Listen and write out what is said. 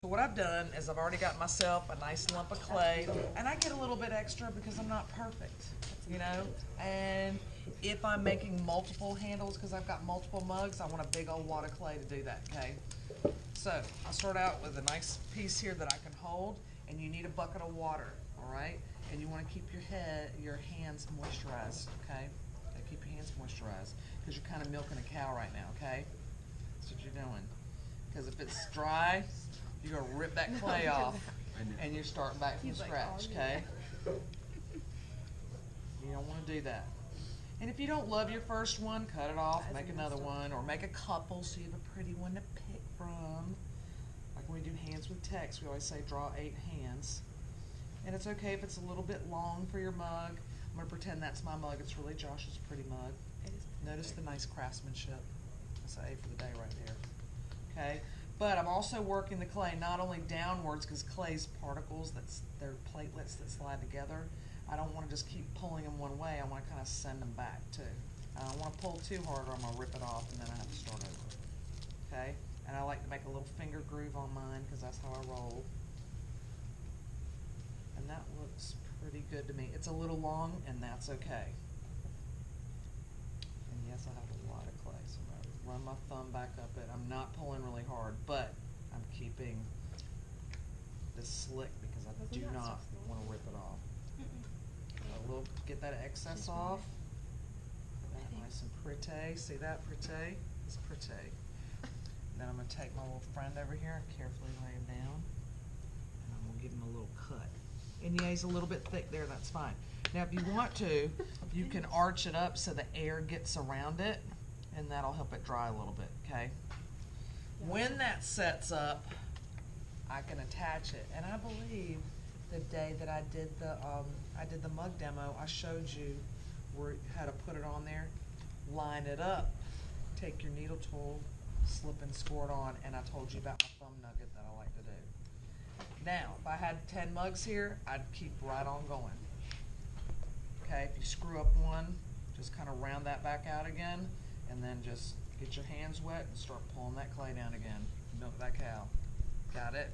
What I've done is I've already got myself a nice lump of clay, and I get a little bit extra because I'm not perfect, you know? And if I'm making multiple handles, because I've got multiple mugs, I want a big old wad of clay to do that, okay? So I'll start out with a nice piece here that I can hold, and you need a bucket of water, all right? And you want to keep your hands moisturized, okay? Keep your hands moisturized, because you're kind of milking a cow right now, okay? That's what you're doing. Because if it's dry, you're gonna rip that clay off, and you're starting back from scratch, okay? You don't want to do that. And if you don't love your first one, cut it off, make another one, or make a couple so you have a pretty one to pick from. Like when we do hands with text, we always say draw 8 hands. And it's okay if it's a little bit long for your mug. I'm gonna pretend that's my mug. It's really Josh's pretty mug. Notice the nice craftsmanship. That's an A for the day right there. Okay, but I'm also working the clay not only downwards, because clay's particles, they're platelets that slide together. I don't want to just keep pulling them one way. I want to kind of send them back too. I don't want to pull too hard or I'm going to rip it off and then I have to start over. Okay, and I like to make a little finger groove on mine because that's how I roll. And that looks pretty good to me. It's a little long, and that's okay. And yes, I have a lot of clay, so I'm going to run my thumb back up it. I'm not pulling really hard, but I'm keeping this slick because I do not want to rip it off. A little, get that excess off. That nice and pretty. See that pretty? It's pretty. Then I'm going to take my little friend over here and carefully lay him down. And I'm going to give him a little cut. And yeah, he's a little bit thick there, that's fine. Now if you want to, you can arch it up so the air gets around it, and that'll help it dry a little bit, okay? When that sets up, I can attach it. And I believe the day that I did the mug demo, I showed you how to put it on there, line it up, take your needle tool, slip and score it on, and I told you about my thumb nugget that I like to do. Now, if I had 10 mugs here, I'd keep right on going. Okay, if you screw up one, just kind of round that back out again, and then just get your hands wet and start pulling that clay down again. Milk that cow. Got it?